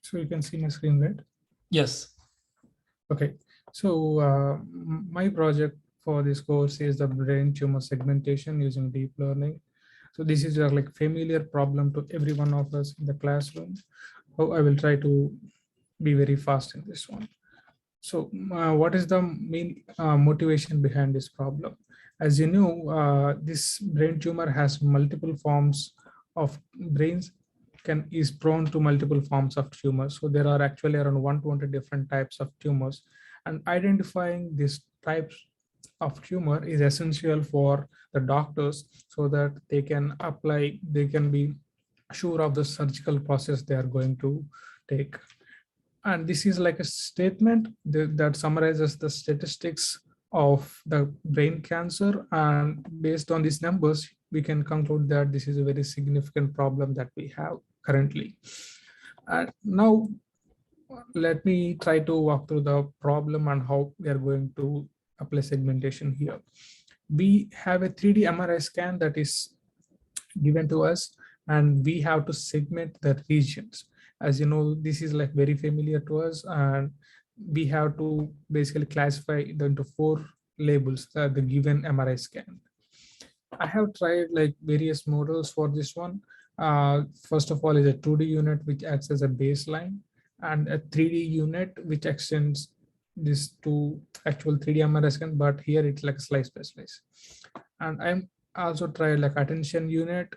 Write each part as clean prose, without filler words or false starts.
So you can see my screen, right? Yes. Okay. So my project for this course is the brain tumor segmentation using deep learning. So this is a like familiar problem to every one of us in the classroom. Oh, I will try to be very fast in this one. So what is the main motivation behind this problem? As you know, this brain tumor has multiple forms of brains is prone to multiple forms of tumors. So there are actually around 120 different types of tumors, and identifying these types of tumor is essential for the doctors so that they can be sure of the surgical process they are going to take. And this is like a statement that summarizes the statistics of the brain cancer, and based on these numbers we can conclude that this is a very significant problem that we have currently. And now let me try to walk through the problem and how we are going to apply segmentation here. We have a 3D MRI scan that is given to us, and we have to segment the regions. As you know, this is like very familiar to us, and we have to basically classify it into 4 labels that the given MRI scan. I have tried like various models for this one. First of all is a 2D unit which acts as a baseline, and a 3D unit which extends this to actual 3D MRI scan, but here it's like slice by slice. And I'm also tried like attention unit,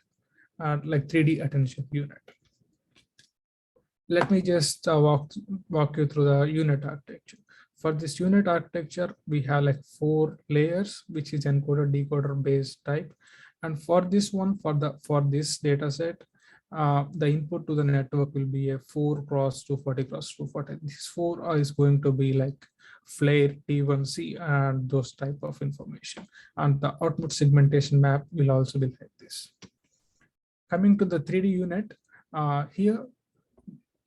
like 3D attention unit. Let me just walk you through the unit architecture. For this unit architecture, we have like 4 layers, which is encoder decoder based type. And for this one, for this data set, the input to the network will be a 4 cross 240 cross 240. This 4 is going to be like flare, T1C, and those type of information. And the output segmentation map will also be like this. Coming to the 3D unit, here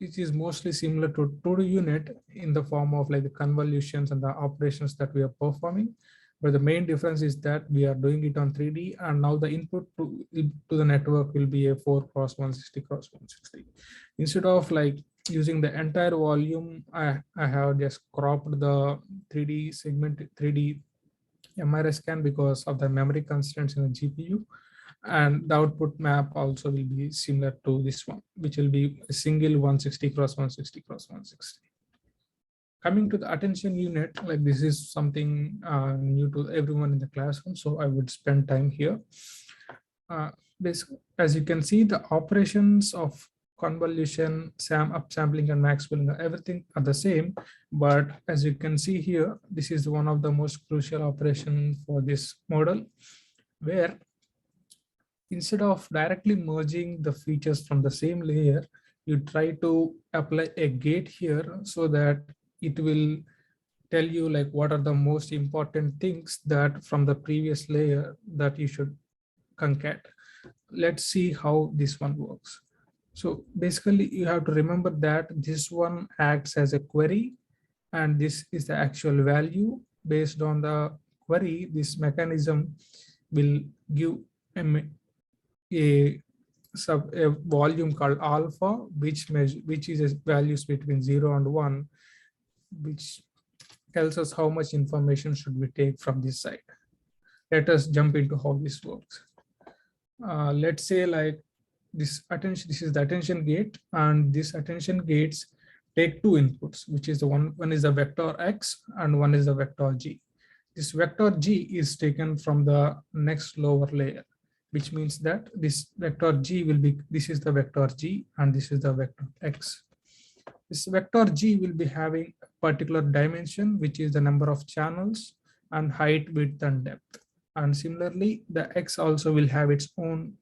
it is mostly similar to 2D unit in the form of like the convolutions and the operations that we are performing. But the main difference is that we are doing it on 3D, and now the input to the network will be a 4 cross 160 cross 160. Instead of like using the entire volume, I have just cropped the 3D segment, 3D MRI scan because of the memory constraints in the GPU. And the output map also will be similar to this one, which will be a single 160 cross 160 cross 160. Coming to the attention unit, like this is something new to everyone in the classroom, so I would spend time here. As you can see, the operations of convolution, upsampling, and maxwelling, everything are the same. But as you can see here, this is one of the most crucial operations for this model, where instead of directly merging the features from the same layer, you try to apply a gate here so that it will tell you like what are the most important things that from the previous layer that you should concat. Let's see how this one works. So basically you have to remember that this one acts as a query, and this is the actual value. Based on the query, this mechanism will give a volume called alpha, which is values between 0 and 1, which tells us how much information should we take from this side. Let us jump into how this works. Let's say like this is the attention gate, and this attention gates take 2 inputs, which is the one is the vector x and one is the vector g. This vector g is taken from the next lower layer, which means that this vector g will be, this is the vector g and this is the vector x. This vector g will be having a particular dimension, which is the number of channels and height, width, and depth. And similarly, the x also will have its own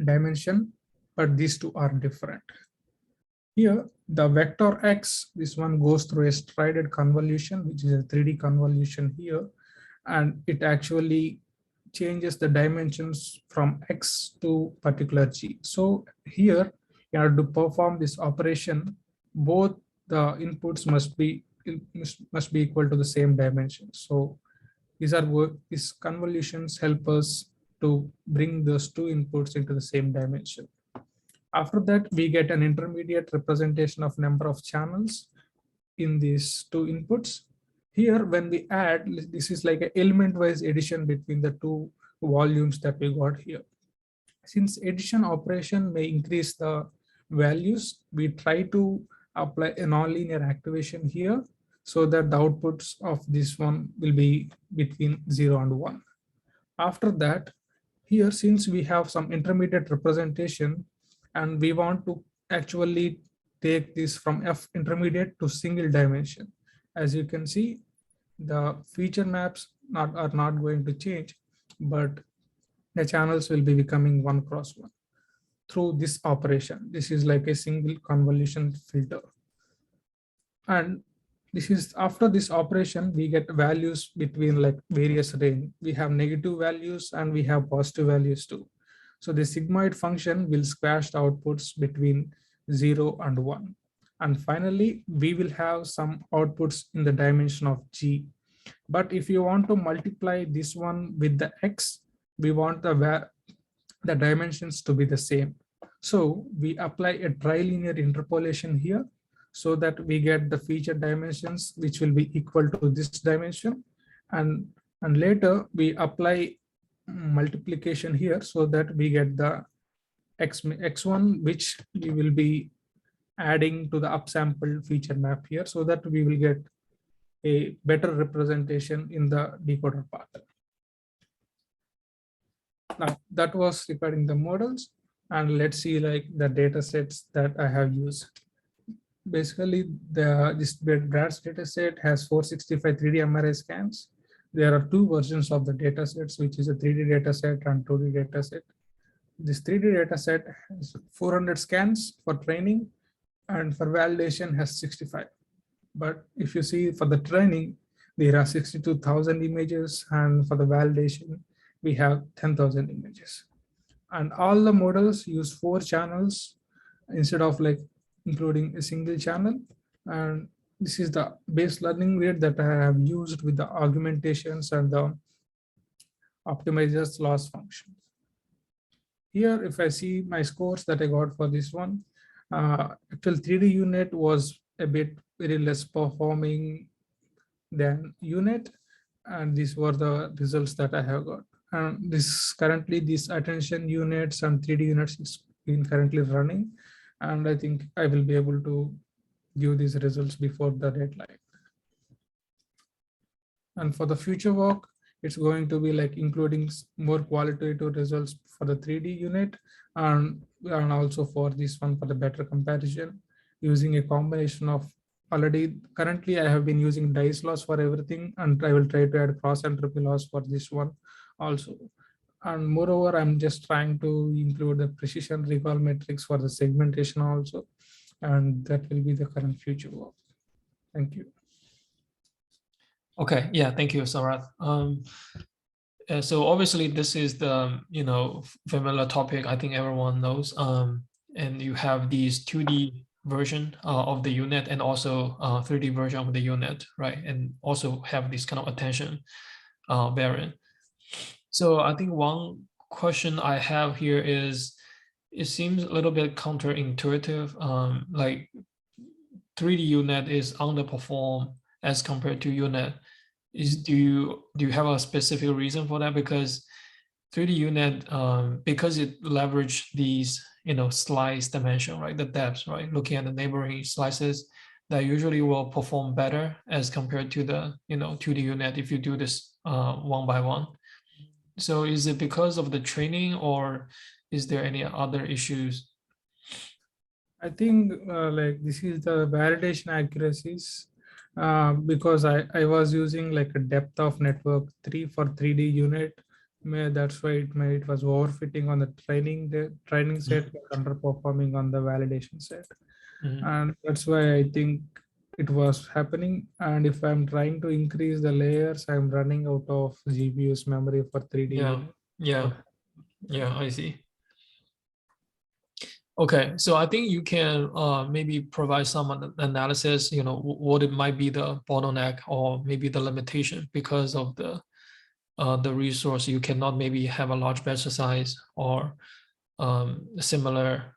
dimension, but these two are different. Here, the vector x, this one goes through a strided convolution, which is a 3D convolution here, and it actually changes the dimensions from x to particular g. So here, in order to perform this operation, both the inputs must be equal to the same dimension. So these convolutions help us to bring those two inputs into the same dimension. After that, we get an intermediate representation of number of channels in these two inputs. Here, when we add, this is like an element-wise addition between the two volumes that we got here. Since addition operation may increase the values, we try to apply a nonlinear activation here so that the outputs of this one will be between 0 and 1. After that, here, since we have some intermediate representation and we want to actually take this from F intermediate to single dimension. As you can see, the feature maps are not going to change, but the channels will be becoming 1 cross 1 through this operation. This is like a single convolution filter. And this is after this operation, we get values between like various range. We have negative values and we have positive values too. So the sigmoid function will squash the outputs between 0 and 1. And finally, we will have some outputs in the dimension of G. But if you want to multiply this one with the X, we want the dimensions to be the same. So we apply a trilinear interpolation here so that we get the feature dimensions which will be equal to this dimension. And later we apply multiplication here so that we get the x1 which we will be adding to the upsampled feature map here so that we will get a better representation in the decoder part. Now that was regarding the models, and let's see like the data sets that I have used. Basically, this BRADS data set has 465 3D MRI scans. There are two versions of the data sets, which is a 3D data set and 2D data set. This 3D data set has 400 scans for training, and for validation has 65. But if you see for the training, there are 62,000 images, and for the validation, we have 10,000 images. And all the models use 4 channels instead of like including a single channel. And this is the base learning rate that I have used with the augmentations and the optimizers loss function. Here, if I see my scores that I got for this one, actual 3D unit was a bit very less performing than unit, and these were the results that I have got. And this currently these attention units and 3D units is been currently running, and I think I will be able to give these results before the deadline. And for the future work, it's going to be like including more qualitative results for the 3D unit and also for this one for the better comparison using a combination of currently I have been using dice loss for everything, and I will try to add cross entropy loss for this one also. And moreover, I'm just trying to include the precision recall metrics for the segmentation also, and that will be the current future work. Thank you. Okay, yeah, thank you, Sarath. So obviously this is the familiar topic I think everyone knows. And you have these 2D version of the unit and also 3D version of the unit, right? And also have this kind of attention variant. So I think one question I have here is, it seems a little bit counterintuitive. Like 3D unit is underperform as compared to unit. Do you have a specific reason for that? Because 3D unit, because it leverage these slice dimension, right? The depths, right? Looking at the neighboring slices, that usually will perform better as compared to the 2D unit if you do this one by one. So is it because of the training, or is there any other issues? I think like this is the validation accuracies because I was using like a depth of network 3 for 3D unit. That's why it was overfitting on the training set, but underperforming on the validation set. And that's why I think it was happening. And if I'm trying to increase the layers, I'm running out of GPU's memory for 3D. Yeah, I see. Okay, so I think you can maybe provide some analysis, what it might be the bottleneck or maybe the limitation because of the the resource, you cannot maybe have a large batch size or similar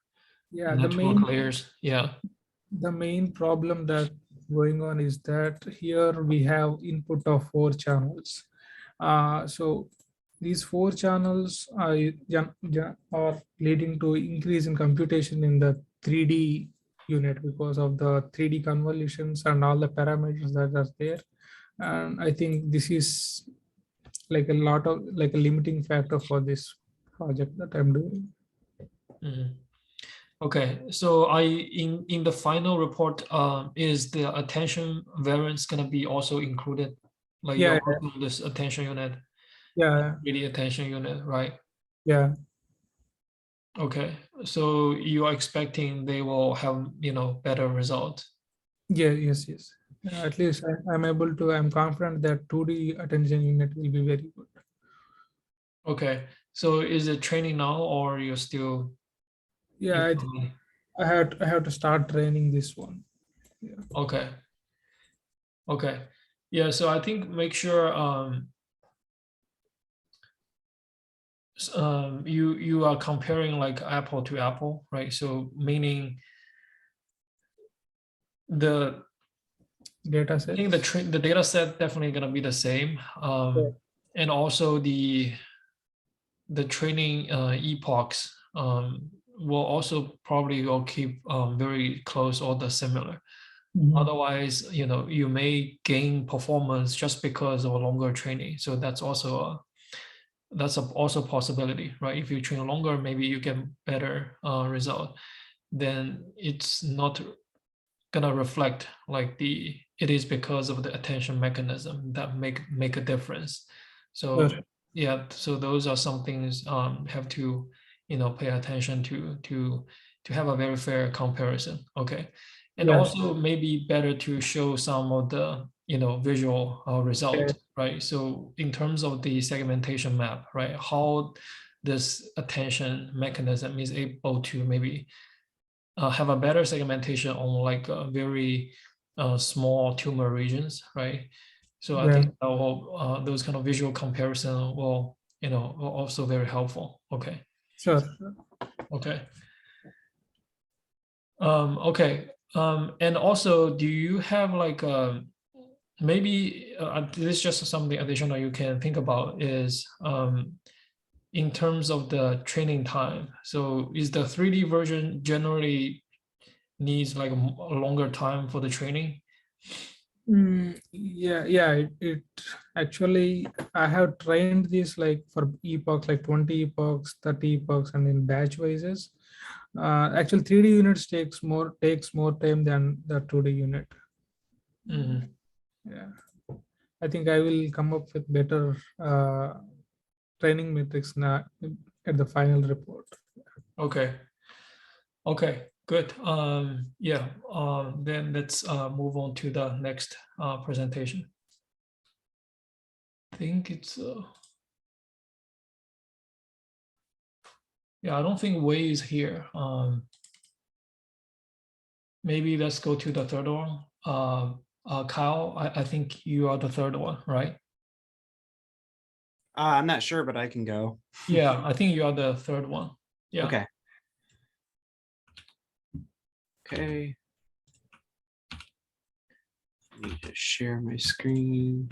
Yeah, network layers. Yeah. the main problem that going on is that here we have input of 4 channels. So these 4 channels are leading to increase in computation in the 3D unit because of the 3D convolutions and all the parameters that are there. And I think this is like a lot of like a limiting factor for this project that I'm doing. Mhm. Okay, so in the final report, is the attention variance gonna be also included? Like Yeah, you're working on this attention unit, yeah, 3D attention unit, right? yeah. Okay, so you are expecting they will have, better results. Yeah, yes, yes. At least I'm able to, I'm confident that 2D attention unit will be very good. Okay, so is it training now or you're still Yeah, implementing? I have to start training this one. Yeah. Okay, okay. Yeah, so I think make sure you are comparing like apple to apple, right? So meaning the Data I think sets. the data set definitely gonna be the same. Yeah. And also the training epochs will also probably will keep very close or the similar. Mhm. Otherwise, you may gain performance just because of a longer training. So that's also possibility, right? If you train longer, maybe you get better result. Then it's not gonna reflect like it is because of the attention mechanism that make a difference. So Sure. yeah, so those are some things have to pay attention to have a very fair comparison. Okay, and Yes. also maybe better to show some of the visual Yeah. result, right? So in terms of the segmentation map, right, how this attention mechanism is able to maybe have a better segmentation on like very small tumor regions, right? So I Yeah. think those kind of visual comparison will also very helpful. Okay, Sure. okay, okay. And also, do you have like maybe this is just something additional you can think about is in terms of the training time. So is the 3D version generally needs like a longer time for the training? Yeah, yeah. It actually, I have trained this like for epochs, like 20 epochs, 30 epochs, and in batch vises. Actually, 3D units takes more time than the 2D unit. Mhm. Yeah, I think I will come up with better training metrics now at the final report. Okay, okay, good. Yeah, then let's move on to the next presentation. I think it's yeah, I don't think Wei is here. Maybe let's go to the third one. Kyle, I think you are the third one, right? I'm not sure, but I can go. Yeah, I think you are the third one. Yeah. Okay. Okay. Let me just share my screen.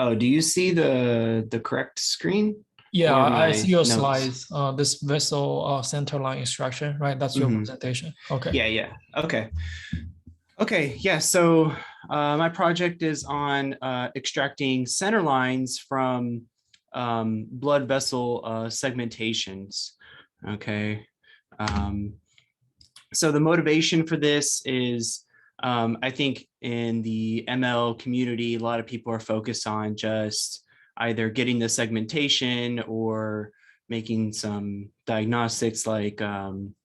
Oh, do you see the correct screen? Yeah, Or I my see your notes? slides. This vessel center line extraction, right? That's your Mhm. presentation. Okay. Yeah. Okay. Okay. Yeah. So my project is on extracting center lines from blood vessel segmentations. Okay. So the motivation for this is, I think in the ML community, a lot of people are focused on just either getting the segmentation or making some diagnostics like, some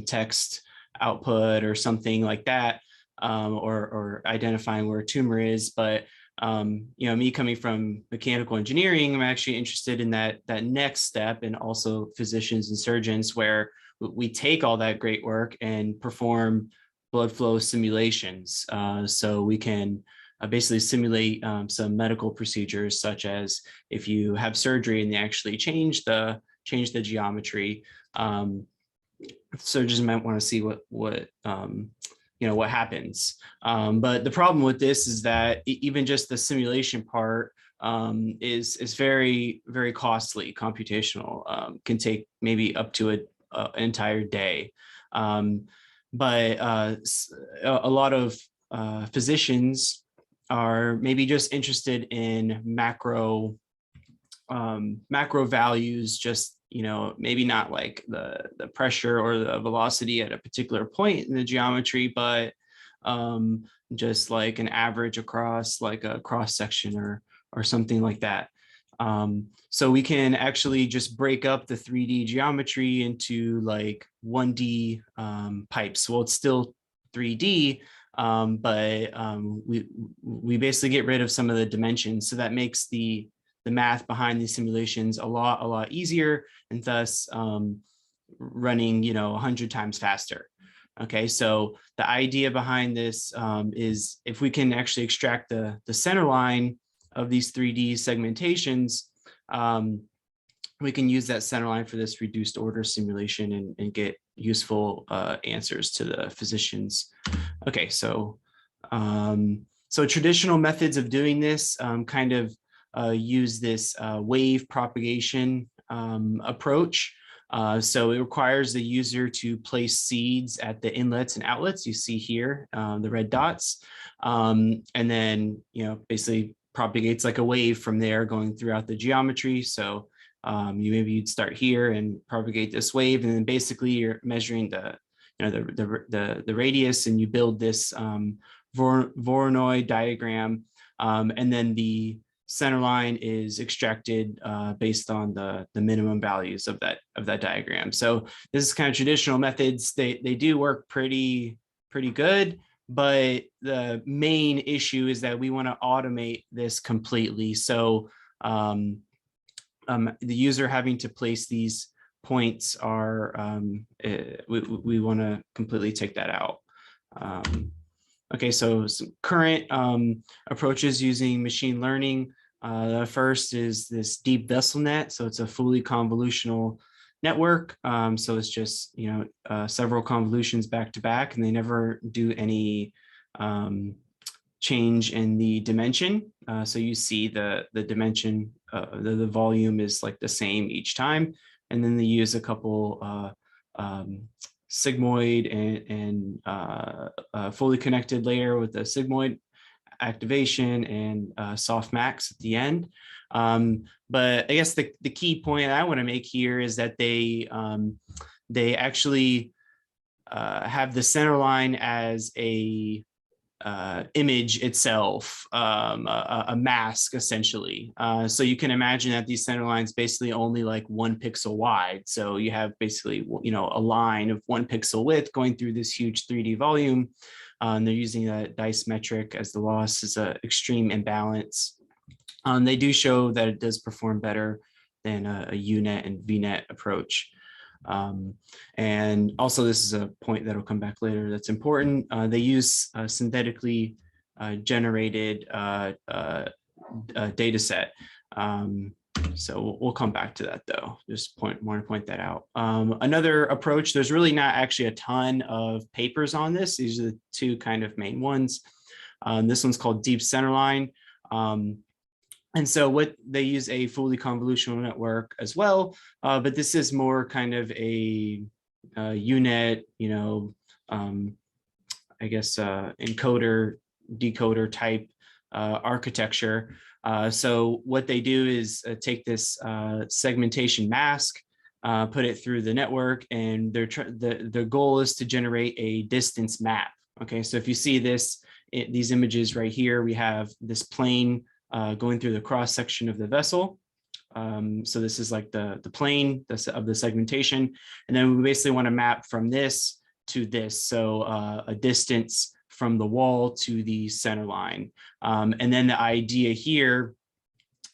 text output or something like that, or identifying where a tumor is. But Me coming from mechanical engineering, I'm actually interested in that next step, and also physicians and surgeons, where we take all that great work and perform blood flow simulations. So we can basically simulate some medical procedures, such as if you have surgery and they actually change the geometry. Surgeons might want to see what happens. But the problem with this is that even just the simulation part is very, very costly, computational, can take maybe up to an entire day. But a lot of physicians are maybe just interested in macro values, just maybe not like the pressure or the velocity at a particular point in the geometry, but just like an average across, like a cross section or something like that. So we can actually just break up the 3D geometry into like 1D pipes. Well, it's still 3D, but we basically get rid of some of the dimensions. So that makes the math behind these simulations a lot easier, and thus running 100 times faster. Okay, so the idea behind this is if we can actually extract the center line of these 3D segmentations, we can use that center line for this reduced order simulation and get useful answers to the physicians. Okay, so traditional methods of doing this kind of use this wave propagation approach. So it requires the user to place seeds at the inlets and outlets. You see here the red dots, and then basically propagates like a wave from there going throughout the geometry. So you'd start here and propagate this wave, and then basically you're measuring the radius, and you build this Voronoi diagram, and then the center line is extracted based on the minimum values of that diagram. So this is kind of traditional methods. They do work pretty good, but the main issue is that we want to automate this completely. So the user having to place these points are we want to completely take that out. Okay, so some current approaches using machine learning. The first is this deep vessel net. So it's a fully convolutional network. So it's just several convolutions back to back, and they never do any change in the dimension. So you see the dimension, the volume is like the same each time, and then they use a couple sigmoid and fully connected layer with a sigmoid activation and softmax at the end. But I guess the key point I want to make here is that they actually have the center line as a image itself, a mask essentially. So you can imagine that these center lines basically only like 1 pixel wide. So you have basically a line of 1 pixel width going through this huge 3D volume. They're using a dice metric as the loss is an extreme imbalance. They do show that it does perform better than a UNet and VNet approach. And also, this is a point that will come back later that's important. They use a synthetically generated data set. So we'll come back to that though. Just want to point that out. Another approach, there's really not actually a ton of papers on this. These are the two kind of main ones. This one's called Deep Centerline. And so what they use a fully convolutional network as well, but this is more kind of a UNet, I guess encoder, decoder type architecture. So what they do is take this segmentation mask, put it through the network, and their goal is to generate a distance map. Okay, so if you see these images right here, we have this plane going through the cross section of the vessel. So this is like the plane of the segmentation. And then we basically want to map from this to this. So a distance from the wall to the center line. And then the idea here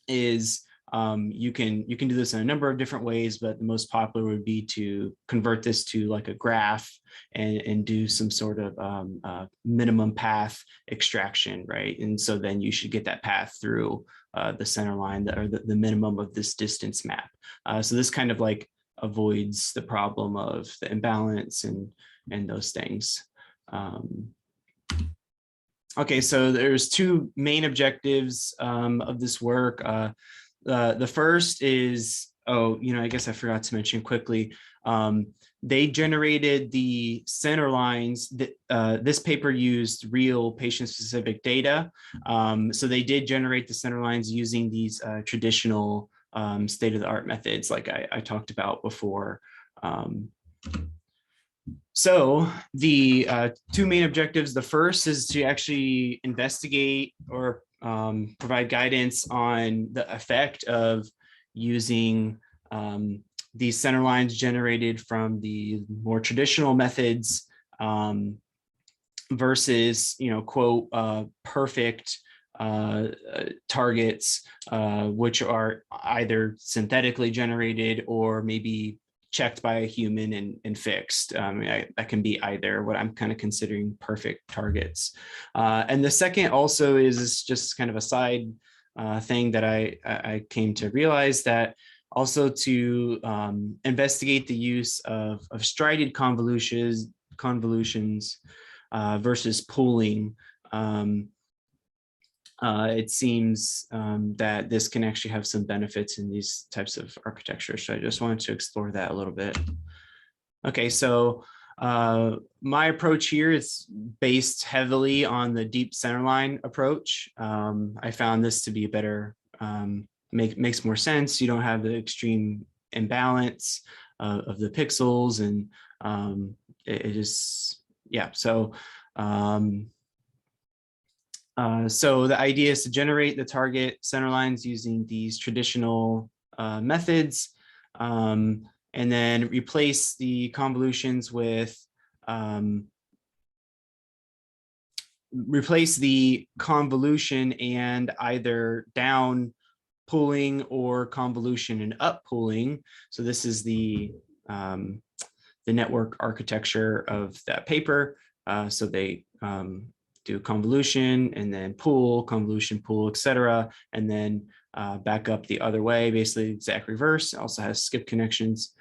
is you can do this in a number of different ways, but the most popular would be to convert this to like a graph and do some sort of minimum path extraction, right? And so then you should get that path through the center line or the minimum of this distance map. So this kind of like avoids the problem of the imbalance and those things. Okay, so there's two main objectives of this work. The first is, I guess I forgot to mention quickly, they generated the center lines. This paper used real patient-specific data. So they did generate the center lines using these traditional state-of-the-art methods like I talked about before. So the two main objectives, the first is to actually investigate or provide guidance on the effect of using these center lines generated from the more traditional methods versus, quote, perfect targets, which are either synthetically generated or maybe checked by a human and fixed. That can be either. What I'm kind of considering perfect targets. And the second also is just kind of a side thing that I came to realize, that also to investigate the use of strided convolutions versus pooling. It seems that this can actually have some benefits in these types of architecture. So I just wanted to explore that a little bit. Okay, so my approach here is based heavily on the deep centerline approach. I found this to be a better, makes more sense. You don't have the extreme imbalance of the pixels, and it is, yeah, so so the idea is to generate the target center lines using these traditional methods, and then replace the convolutions with, replace the convolution and either down pooling or convolution and up pooling. So this is the network architecture of that paper. So they do convolution and then pool, convolution, pool, etc., and then back up the other way, basically exact reverse. It also has skip connections.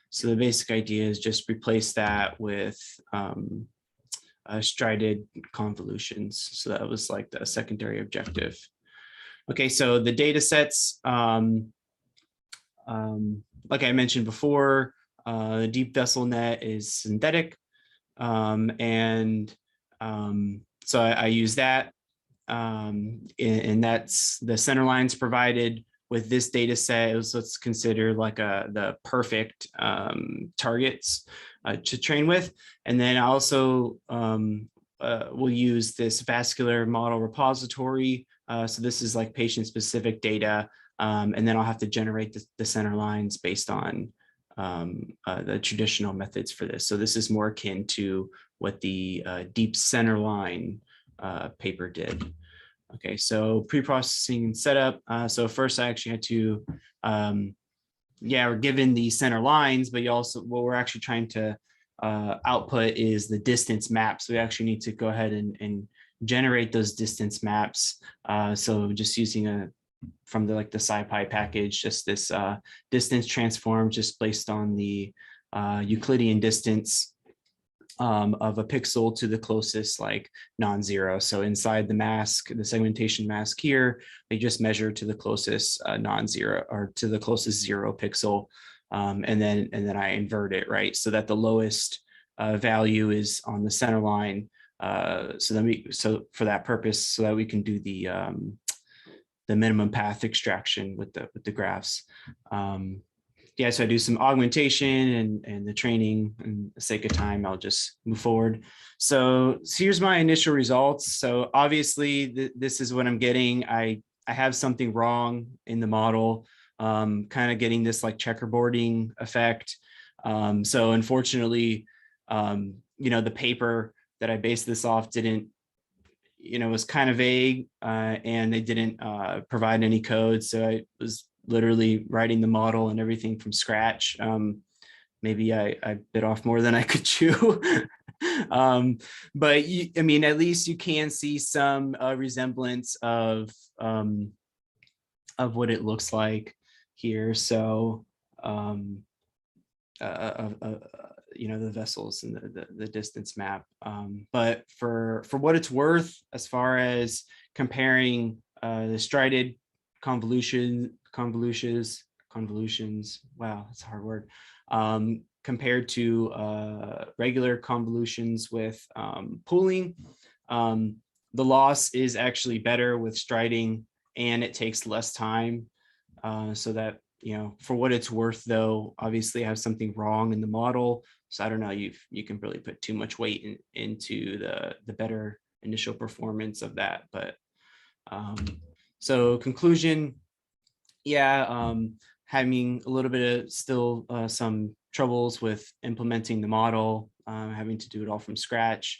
So the basic idea is just replace that with strided convolutions. So that was like the secondary objective. Okay, so the data sets, like I mentioned before, the deep vessel net is synthetic, and so I use that, and that's the center lines provided with this data set. Let's consider like the perfect targets to train with. And then I also will use this vascular model repository. So this is like patient specific data. And then I'll have to generate the center lines based on the traditional methods for this. So this is more akin to what the deep center line paper did. Okay, so pre-processing and setup. So first I actually had to, we're given the center lines, but what we're actually trying to output is the distance map. So we actually need to go ahead and generate those distance maps. So just using from the SciPy package, just this distance transform just based on the Euclidean distance of a pixel to the closest non-zero. So inside the mask, the segmentation mask here, they just measure to the closest non-zero or to the closest 0 pixel, and then I invert it, right, so that the lowest value is on the center line. So for that purpose, so that we can do the minimum path extraction with the graphs. So I do some augmentation and the training. And for the sake of time, I'll just move forward. So here's my initial results. So obviously this is what I'm getting. I have something wrong in the model, kind of getting this checkerboarding effect. So unfortunately, the paper that I based this off didn't, was kind of vague, and they didn't provide any code. So I was literally writing the model and everything from scratch. Maybe I bit off more than I could chew. But I mean, at least you can see some resemblance of what it looks like here. So, the vessels and the distance map. But for what it's worth, as far as comparing the strided convolutions, wow, that's a hard word, compared to regular convolutions with pooling, the loss is actually better with striding, and it takes less time. So that, for what it's worth, though, obviously I have something wrong in the model. So I don't know, you can really put too much weight into the better initial performance of that. But so conclusion, yeah, having a little bit of still some troubles with implementing the model, having to do it all from scratch.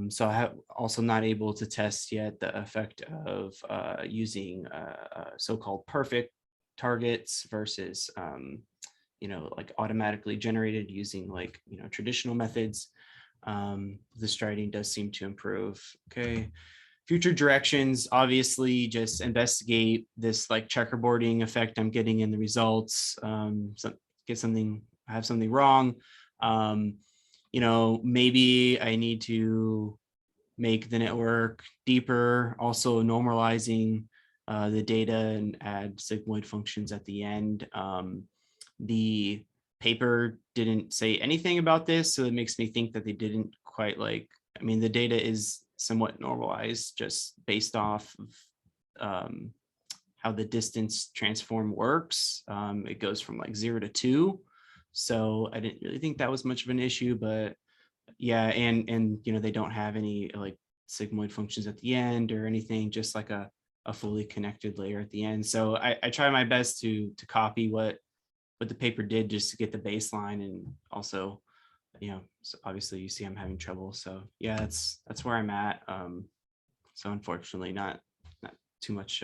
So I have also not able to test yet the effect of using so-called perfect targets versus like automatically generated using like traditional methods. The striding does seem to improve. Okay, future directions, obviously just investigate this like checkerboarding effect I'm getting in the results. So I have something wrong. Maybe I need to make the network deeper, also normalizing the data and add sigmoid functions at the end. The paper didn't say anything about this, so it makes me think that they didn't quite the data is somewhat normalized just based off of how the distance transform works. It goes from like 0 to 2. So I didn't really think that was much of an issue, but yeah, and they don't have any like sigmoid functions at the end or anything, just like a fully connected layer at the end. So I try my best to copy what the paper did just to get the baseline, and also, so obviously you see I'm having trouble. So yeah, that's where I'm at. So unfortunately not too much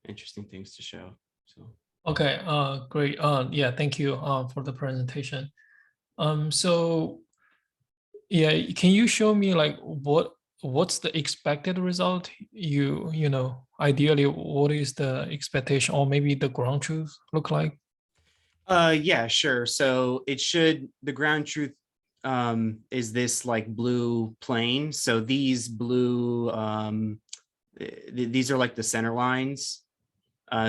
interesting things to show. So Okay, great. Yeah, thank you for the presentation. So yeah, can you show me like what's the expected result? Ideally, what is the expectation, or maybe the ground truth look like? yeah, sure. So the ground truth is this like blue plane. So these blue these are like the center lines.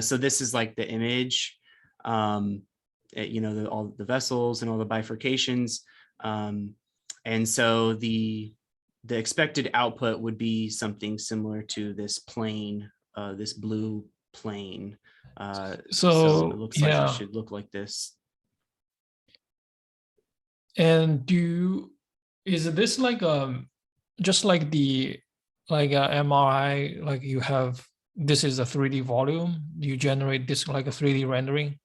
So this is like the image, all the vessels and all the bifurcations. And so the expected output would be something similar to this plane, this blue plane. So it looks like it should look like this. And is this like just like the MRI, like you have, this is a 3D volume, you generate this like a 3D rendering?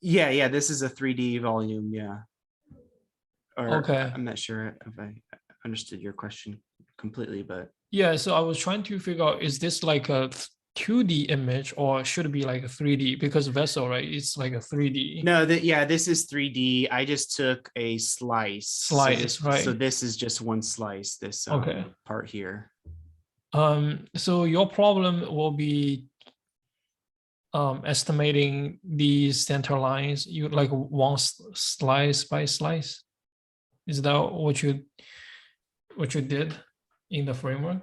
Yeah, this is a 3D volume, yeah. Or Okay. I'm not sure if I understood your question completely, but Yeah, so I was trying to figure out, is this like a 2D image or should it be like a 3D? Because vessel, right, it's like a 3D. no, this is 3D. I just took a slice. Slice, right? So this is just one slice, this Okay. part here. So your problem will be estimating these center lines, you like one slice by slice. Is that what you did in the framework?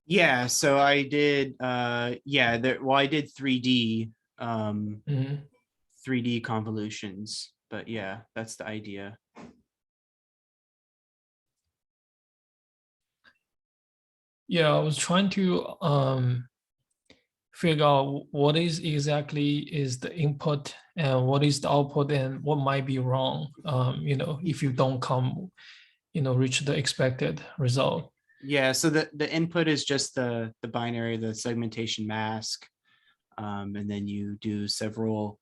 Yeah, so I did I did 3D 3D convolutions, but yeah, that's the idea. Yeah, I was trying to figure out what is exactly is the input and what is the output and what might be wrong, if you don't reach the expected result. Yeah, so the input is just the binary, the segmentation mask, and then you do several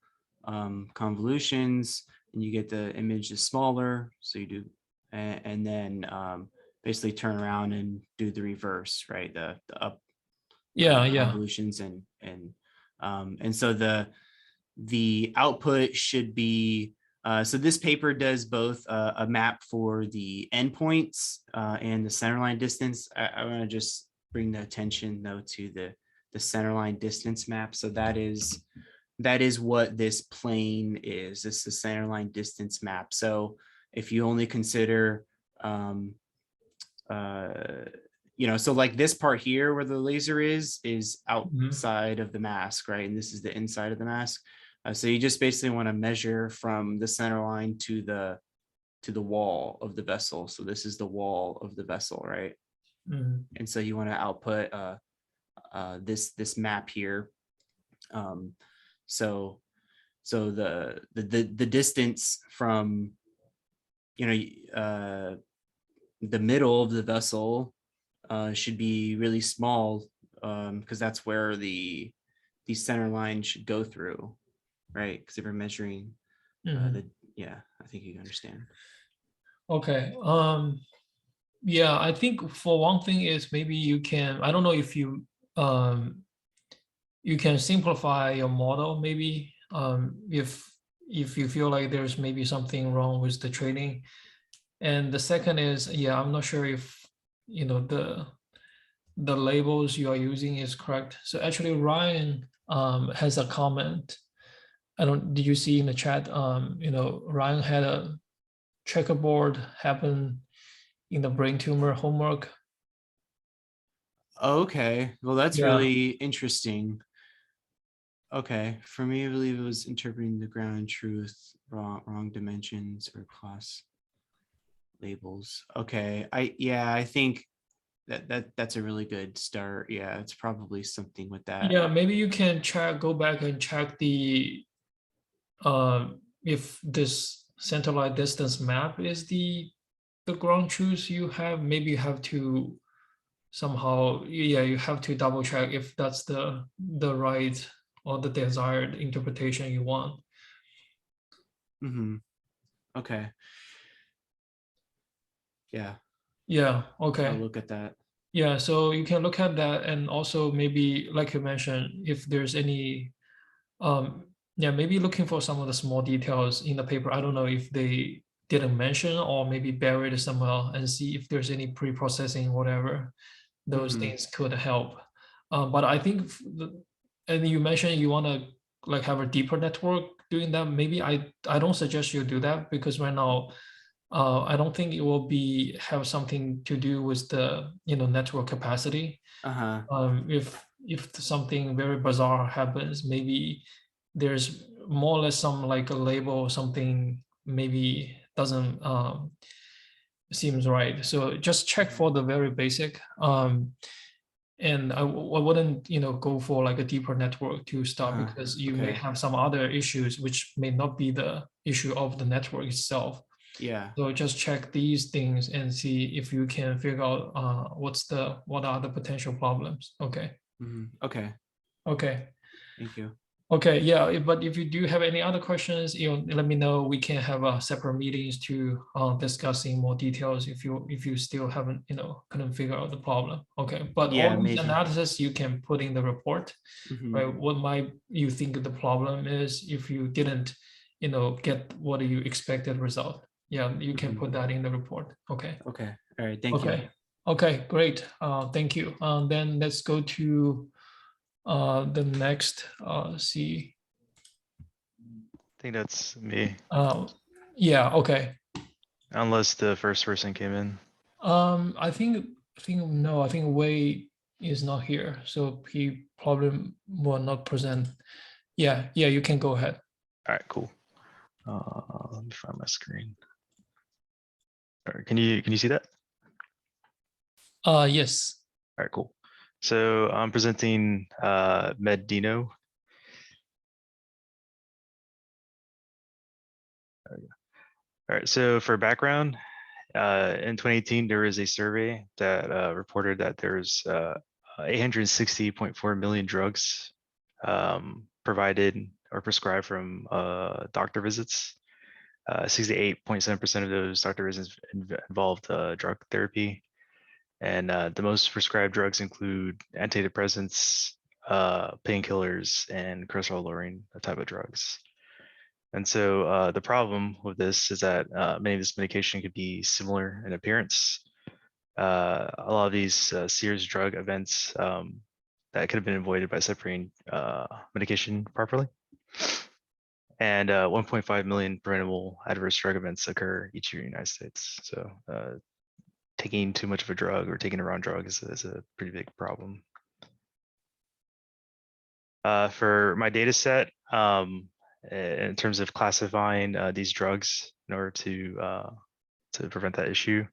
convolutions and you get the image is smaller, so you do and then basically turn around and do the reverse, right? The up Yeah. convolutions and so the output should be so this paper does both a map for the endpoints and the centerline distance. I want to just bring the attention though to the centerline distance map. So that is what this plane is. This is the centerline distance map. So if you only consider so like this part here where the laser is outside of the mask, right? And this is the inside of the mask. So you just basically want to measure from the center line to the wall of the vessel. So this is the wall of the vessel, right? And so you want to output this map here. So the distance from the middle of the vessel should be really small because that's where the center line should go through, right? Because if we're measuring I think you understand. Okay. Yeah, I think for one thing is maybe you can, I don't know if you you can simplify your model maybe if you feel like there's maybe something wrong with the training. And the second is, yeah, I'm not sure if the labels you are using is correct. So actually Ryan has a comment. Did you see in the chat, Ryan had a checkerboard happen in the brain tumor homework. Okay, well, that's Yeah. really interesting. Okay, for me, I believe it was interpreting the ground truth, wrong dimensions or class labels. Okay, I think that's a really good start. Yeah, it's probably something with that. Yeah, maybe you can go back and check the if this centerline distance map is the ground truth you have. Maybe you have to somehow, you have to double check if that's the right or the desired interpretation you want. Okay. Yeah. Yeah. Okay. I'll look at that. Yeah, so you can look at that, and also maybe, like you mentioned, if there's any, maybe looking for some of the small details in the paper. I don't know if they didn't mention or maybe buried somewhere, and see if there's any pre-processing, whatever. Those things could help. But I think, and you mentioned you want to like have a deeper network doing that. Maybe I don't suggest you do that, because right now, I don't think it will have something to do with the network capacity. If something very bizarre happens, maybe there's more or less some like a label or something maybe doesn't seems right. So just check for the very basic. And I wouldn't go for like a deeper network to start, because you may have some other issues which may not be the issue of the network itself. Yeah. So just check these things and see if you can figure out what are the potential problems. Okay. Okay. Okay. Thank you. Okay. Yeah. But if you do have any other questions, let me know. We can have separate meetings to discussing more details if you still haven't couldn't figure out the problem. Okay. But all these analysis you can put in the report. Right. What might you think the problem is if you didn't get what you expected result? Yeah, you can put that in the report. Okay. Okay. All right. Thank you. Okay, great. Thank you. Then let's go to the next. See. I think that's me. Yeah. Okay. Unless the first person came in. I think no. I think Wei is not here, so he probably will not present. Yeah. You can go ahead. All right. Cool. Let me find my screen. All right, can you see that? Yes. All right, cool. So I'm presenting Medino. There we go. All right, so for background, in 2018, there was a survey that reported that there's 860.4 million drugs provided or prescribed from doctor visits. 68.7% of those doctor visits involved drug therapy. And the most prescribed drugs include antidepressants, painkillers, and cholesterol lowering type of drugs. And so the problem with this is that many of this medication could be similar in appearance. A lot of these serious drug events that could have been avoided by separating medication properly. And 1.5 million preventable adverse drug events occur each year in the United States. So taking too much of a drug or taking the wrong drug is a pretty big problem. For my data set, in terms of classifying these drugs in order to prevent that issue,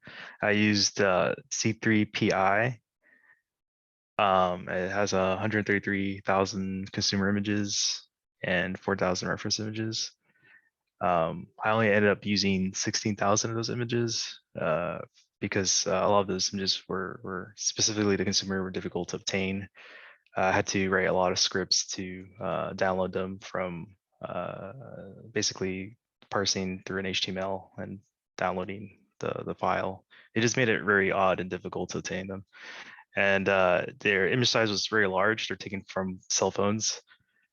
I used C3PI. It has 133,000 consumer images and 4,000 reference images. I only ended up using 16,000 of those images because a lot of those images were specifically the consumer were difficult to obtain. I had to write a lot of scripts to download them from basically parsing through an HTML and downloading the file. It just made it very odd and difficult to obtain them. And their image size was very large. They're taken from cell phones.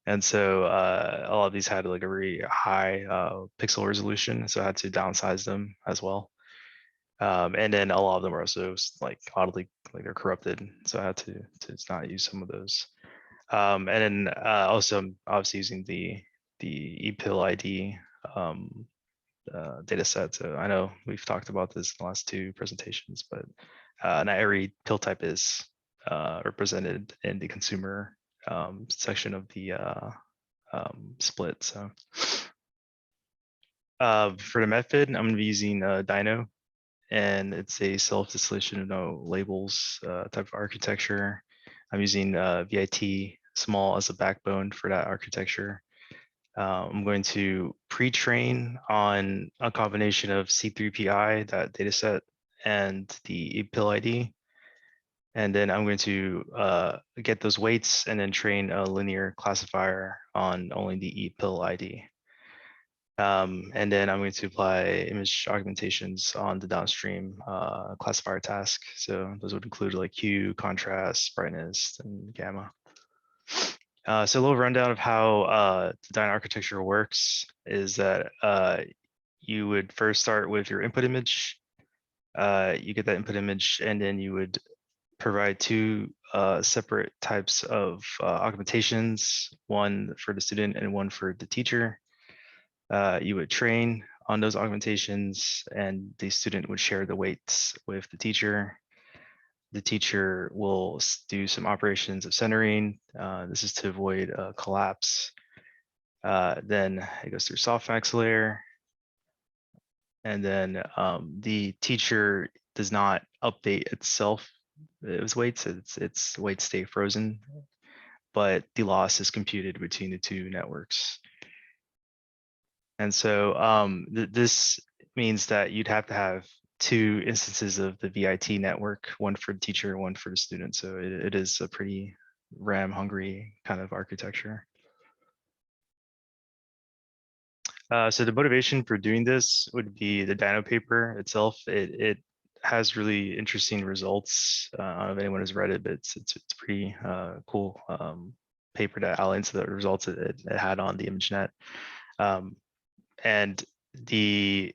And so a lot of these had like a very high pixel resolution. So I had to downsize them as well. And then a lot of them are also like oddly, like they're corrupted. So I had to not use some of those. And then also I'm obviously using the ePIL ID data set. So I know we've talked about this in the last two presentations, but not every pill type is represented in the consumer section of the split. So for the method, I'm going to be using Dino, and it's a self-distillation of no labels type of architecture. I'm using VIT small as a backbone for that architecture. I'm going to pre-train on a combination of C3PI, that data set, and the ePIL ID. And then I'm going to get those weights and then train a linear classifier on only the ePIL ID. And then I'm going to apply image augmentations on the downstream classifier task. So those would include like hue, contrast, brightness, and gamma. So a little rundown of how the Dino architecture works is that you would first start with your input image. You get that input image, and then you would provide two separate types of augmentations, one for the student and one for the teacher. You would train on those augmentations, and the student would share the weights with the teacher. The teacher will do some operations of centering. This is to avoid collapse. Then it goes through softmax layer. And then the teacher does not update itself. Its weights, its weights stay frozen, but the loss is computed between the two networks. And so this means that you'd have to have two instances of the VIT network, one for the teacher, one for the student. So it is a pretty RAM hungry kind of architecture. So the motivation for doing this would be the Dino paper itself. It has really interesting results. I don't know if anyone has read it, but it's pretty cool paper that outlines the results it had on the ImageNet. And the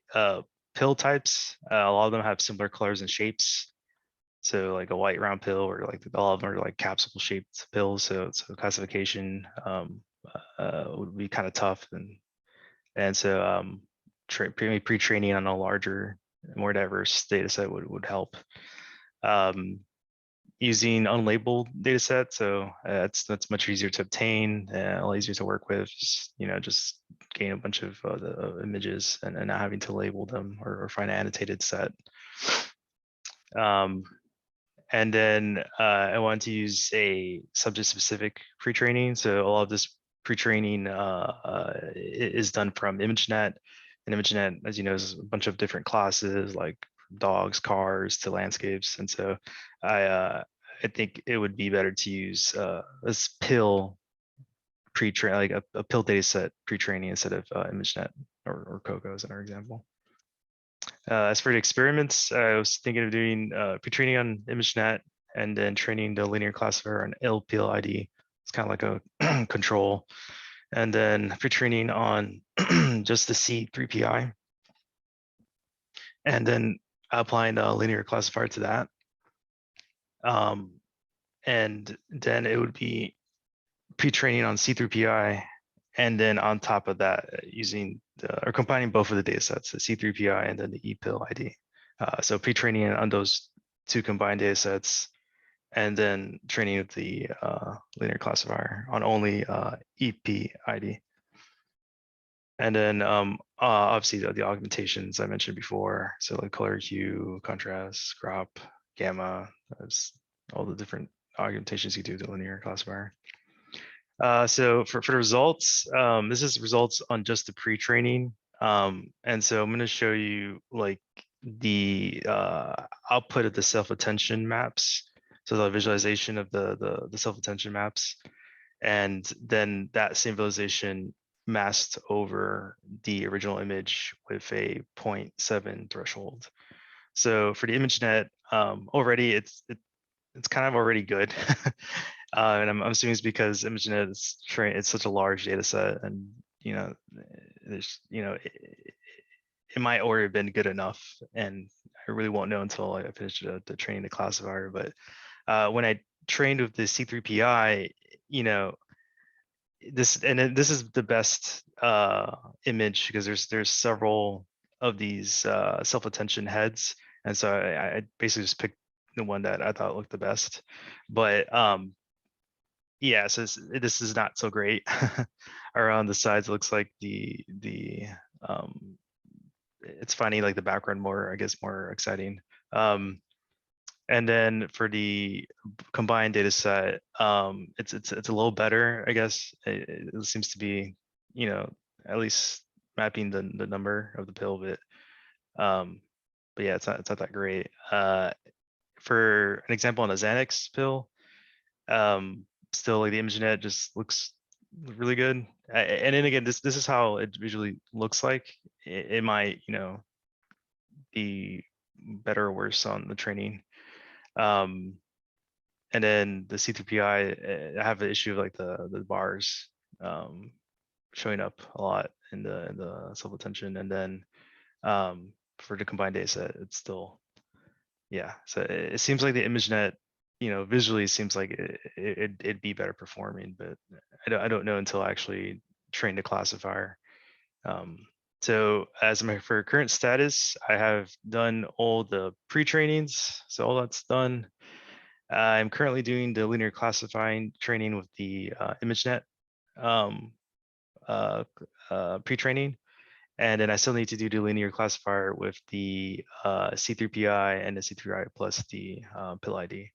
pill types, a lot of them have similar colors and shapes. So like a white round pill, or like all of them are like capsule shaped pills. So classification would be kind of tough, and so pre-training on a larger, more diverse data set would help. Using unlabeled data set, so that's much easier to obtain, a lot easier to work with. Just gain a bunch of the images and not having to label them or find an annotated set. And then I want to use a subject-specific pre-training. So a lot of this pre-training is done from ImageNet. And ImageNet, as you know, is a bunch of different classes like dogs, cars, to landscapes. And so I think it would be better to use this pill pre-train, like a pill data set pre-training instead of ImageNet or Cocoa as in our example. As for the experiments, I was thinking of doing pre-training on ImageNet and then training the linear classifier on LPLID. It's kind of like a control. And then pre-training on just the C3PI. And then applying the linear classifier to that. And then it would be pre-training on C3PI. And then on top of that, using or combining both of the data sets, the C3PI and then the EPIL ID. So pre-training on those two combined data sets, and then training with the linear classifier on only EP ID. And then obviously the augmentations I mentioned before, so like color, hue, contrast, crop, gamma, that's all the different augmentations you do with the linear classifier. So for the results, this is results on just the pre-training. And so I'm going to show you like the output of the self-attention maps. So the visualization of the self-attention maps, and then that same visualization masked over the original image with a 0.7 threshold. So for the ImageNet, already it's kind of already good. And I'm assuming it's because ImageNet is it's such a large data set, and there's it might already have been good enough, and I really won't know until I finish the training the classifier. But when I trained with the C3PI, this is the best image because there's several of these self-attention heads, and so I basically just picked the one that I thought looked the best. But yeah, so this is not so great. Around the sides, it looks like it's funny, like the background more, I guess, more exciting. And then for the combined data set, it's a little better, I guess. It seems to be, at least mapping the number of the pill bit. But yeah, it's not that great. For an example on the Xanax pill, still like the ImageNet just looks really good. And then again, this is how it visually looks like. It might, be better or worse on the training. And then the C3PI, I have an issue of like the bars showing up a lot in the self-attention, and then for the combined data set, it's still, yeah. So it seems like the ImageNet, visually seems like it'd be better performing, but I don't know until I actually train the classifier. So for current status, I have done all the pre-trainings, so all that's done. I'm currently doing the linear classifying training with the ImageNet pre-training, and then I still need to do the linear classifier with the C3PI and the C3PI plus the PIL ID.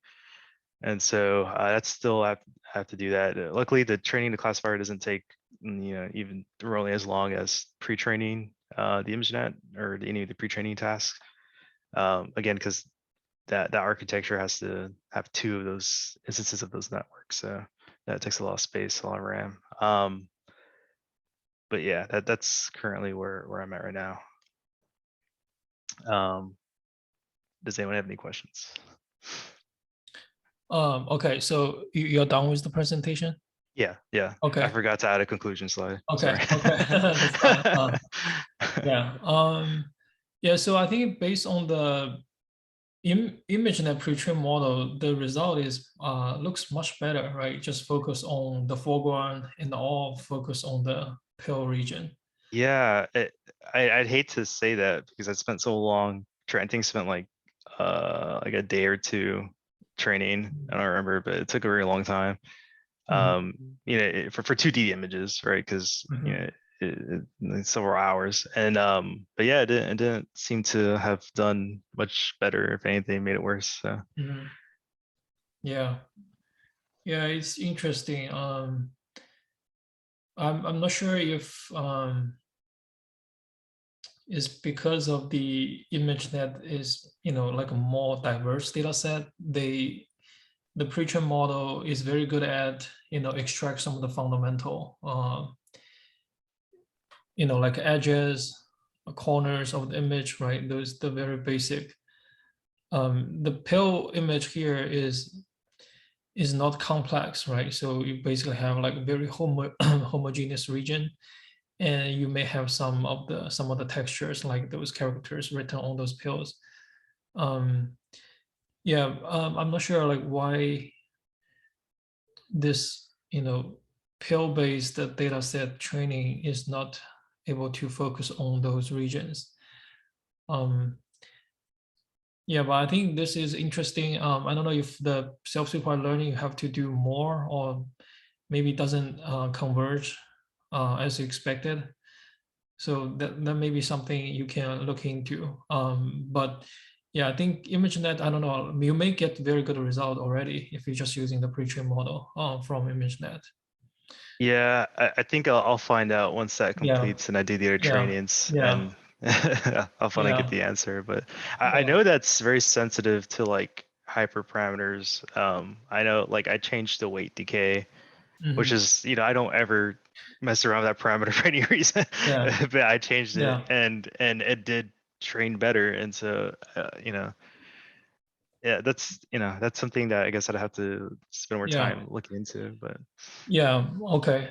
And so that's still I have to do that. Luckily, the training the classifier doesn't take even really as long as pre-training the ImageNet or any of the pre-training tasks. Again, because that architecture has to have two of those instances of those networks, so that takes a lot of space, a lot of RAM. But yeah, that's currently where I'm at right now. Does anyone have any questions? Okay, so you're done with the presentation? Yeah. Okay. I forgot to add a conclusion slide. Okay. Sorry. Okay. That's fine. Yeah. So I think based on the ImageNet pre-trained model, the result is looks much better, right? Just focus on the foreground and all focus on the pill region. Yeah, I'd hate to say that because I spent so long. I think spent like a day or two training. I don't remember, but it took a very long time. For 2D images, right? Because it's several hours, and but yeah, it didn't seem to have done much better. If anything, made it worse. So yeah, it's interesting. I'm not sure if it's because of the ImageNet is like a more diverse data set. The pre-trained model is very good at extract some of the fundamental like edges, corners of the image, right? Those the very basic. The pill image here is not complex, right? So you basically have like a very homogeneous region, and you may have some of the textures, like those characters written on those pills. Yeah, I'm not sure like why this pill-based data set training is not able to focus on those regions. Yeah, but I think this is interesting. I don't know if the self-supervised learning you have to do more, or maybe doesn't converge as expected. So that may be something you can look into. But yeah, I think ImageNet, I don't know, you may get very good result already if you're just using the pre-trained model from ImageNet. Yeah, I think I'll find out once that Yeah. completes and I do the other Yeah. trainings, Yeah. and I'll finally get Yeah. the answer. But I Yeah. know that's very sensitive to like hyperparameters. I know like I changed the weight decay, which Mhm. is, I don't ever mess around with that parameter for any reason, Yeah. but I changed it, Yeah. and it did train better. And so, yeah, that's something that I guess I'd have to spend more Yeah. time looking into. But Yeah. Okay.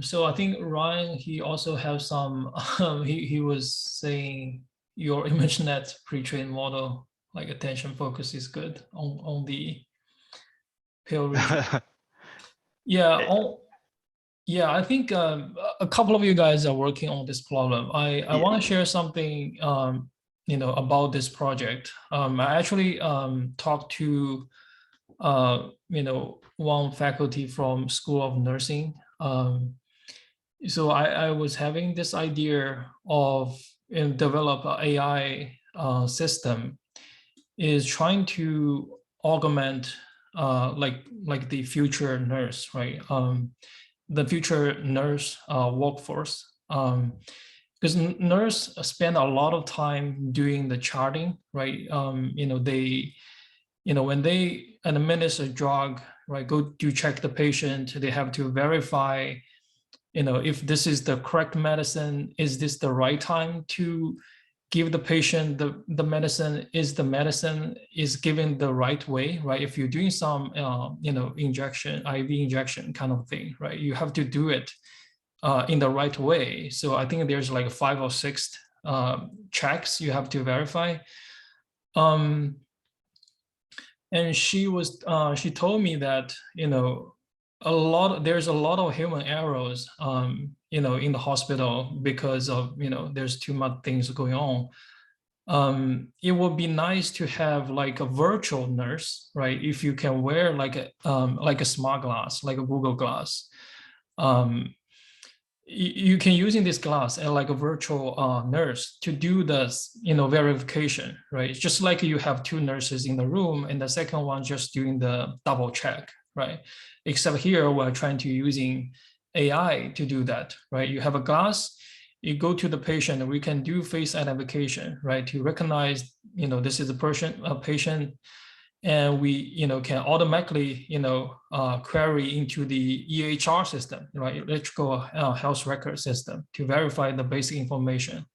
So I think Ryan, he also has some. He was saying your ImageNet pre-trained model, like attention focus, is good on the pill region. Yeah. Yeah. I think a couple of you guys are working on this problem. I Yeah. want to share something about this project. I actually talked to one faculty from School of Nursing. So I was having this idea of develop an AI system is trying to augment like the future nurse, right? The future nurse workforce. Because nurse spend a lot of time doing the charting, right? When they administer a drug, right, go to check the patient, they have to verify, if this is the correct medicine, is this the right time to give the patient the medicine, is the medicine is given the right way, right? If you're doing some, injection, IV injection kind of thing, right, you have to do it in the right way. So I think there's like 5 or 6 checks you have to verify. And she told me that, there's a lot of human errors, in the hospital because of, there's too much things going on. It would be nice to have like a virtual nurse, right? If you can wear like a smart glass, like a Google Glass. You can using this glass and like a virtual nurse to do the verification, right? It's just like you have 2 nurses in the room and the second one just doing the double check, right? Except here we're trying to using AI to do that, right? You have a glass, you go to the patient, and we can do face identification, right? To recognize, this is a patient, and we can automatically query into the EHR system, right, electrical health record system, to verify the basic information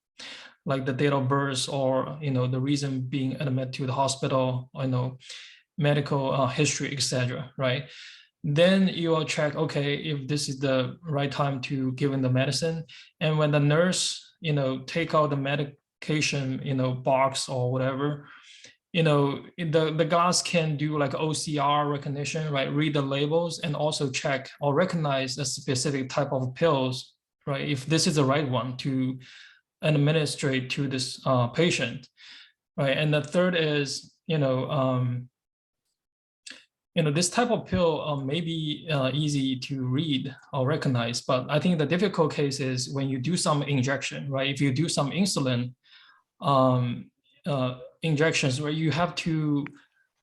like the date of birth, or the reason being admitted to the hospital, medical history, etc., right? Then you will check, okay, if this is the right time to give in the medicine. And when the nurse take out the medication box or whatever, the glass can do like OCR recognition, right? Read the labels and also check or recognize a specific type of pills, right? If this is the right one to administer to this patient, right? And the third is, this type of pill may be easy to read or recognize, but I think the difficult case is when you do some injection, right? If you do some insulin, injections where you have to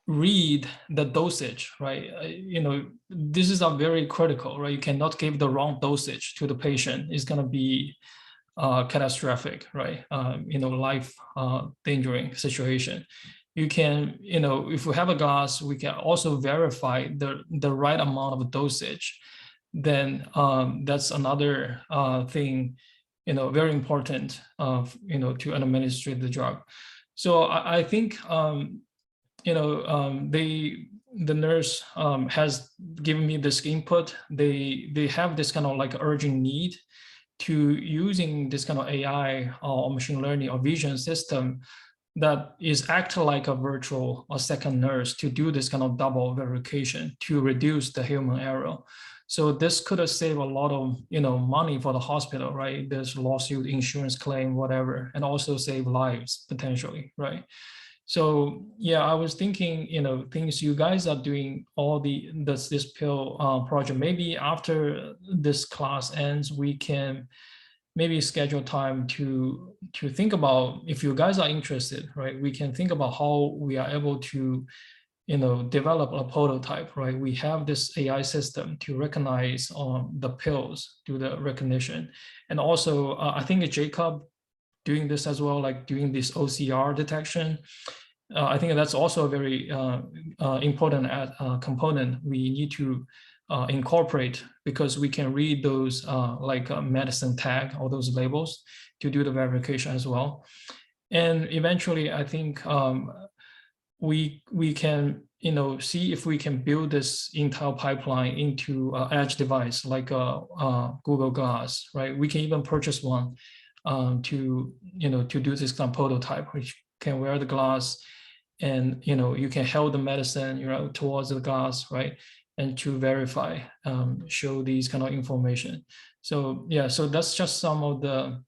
read the dosage, right? This is a very critical, right? You cannot give the wrong dosage to the patient. It's going to be catastrophic, right? Life endangering situation. You can, if we have a glass, we can also verify the right amount of dosage. Then that's another thing very important, to administer the drug. So I think, the nurse has given me this input. They have this kind of like urgent need to using this kind of AI or machine learning or vision system that is act like a virtual or second nurse to do this kind of double verification to reduce the human error. So this could save a lot of money for the hospital, right? There's lawsuit, insurance claim, whatever, and also save lives potentially, right? So yeah, I was thinking, things you guys are doing, all this pill project. Maybe after this class ends, we can maybe schedule time to think about, if you guys are interested, right? We can think about how we are able to develop a prototype, right? We have this AI system to recognize the pills, do the recognition. And also, I think Jacob doing this as well, like doing this OCR detection. I think that's also a very important component we need to incorporate, because we can read those like medicine tag, all those labels to do the verification as well. And eventually, I think we can see if we can build this entire pipeline into an edge device like a Google Glass, right? We can even purchase one to do this kind of prototype, which can wear the glass, and you can hold the medicine towards the glass, right? And to verify, show these kind of information. So yeah, so that's just some of the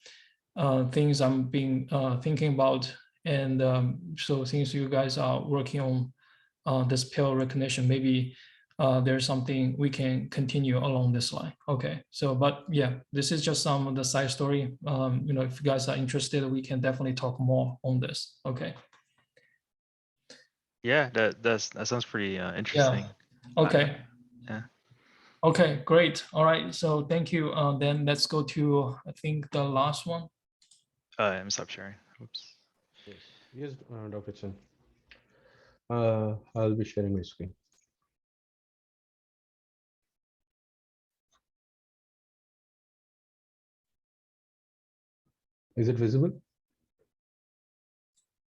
things I'm being thinking about. And so since you guys are working on this pill recognition, maybe there's something we can continue along this line. Okay, so but yeah, this is just some of the side story. If you guys are interested, we can definitely talk more on this. Okay. Yeah, that sounds pretty interesting. Okay. Yeah. Okay, great. All right. So thank you. Then let's go to, I think, the last one. I'm stop sharing. Oops. Yes, Dr. Chen. I'll be sharing my screen. Is it visible?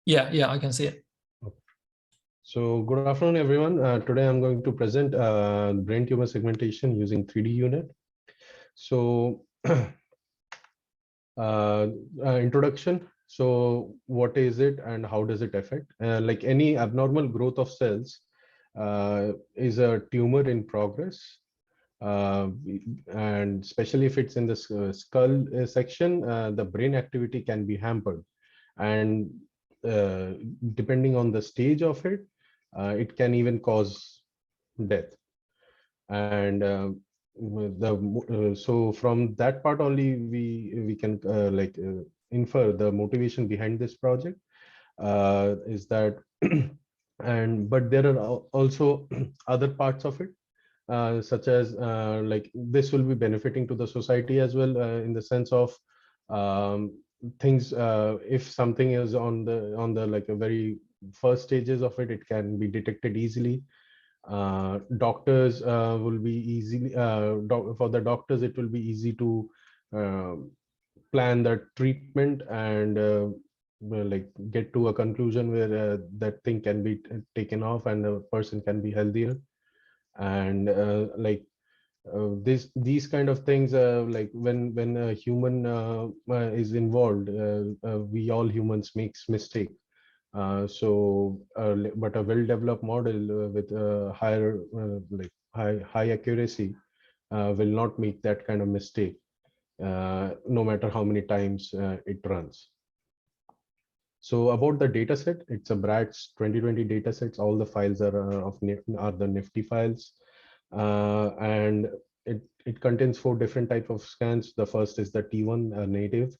Yeah, I can see it. So good afternoon, everyone. Today I'm going to present brain tumor segmentation using 3D unit. So introduction. So what is it and how does it affect? Like any abnormal growth of cells is a tumor in progress. And especially if it's in the skull section, the brain activity can be hampered. And depending on the stage of it, it can even cause death. And so from that part only, we can infer the motivation behind this project is that, but there are also other parts of it, such as like this will be benefiting to the society as well, in the sense of things, if something is on the like a very first stages of it, it can be detected easily. Doctors will be easily for the doctors, it will be easy to plan the treatment and like get to a conclusion where that thing can be taken off and the person can be healthier. And these kind of things, like when a human is involved, we all humans makes mistake. But a well-developed model with higher like high accuracy will not make that kind of mistake, no matter how many times it runs. So about the data set, it's a BRATS 2020 data sets. All the files are the NIFTY files, and it contains 4 different types of scans. The first is the T1 native.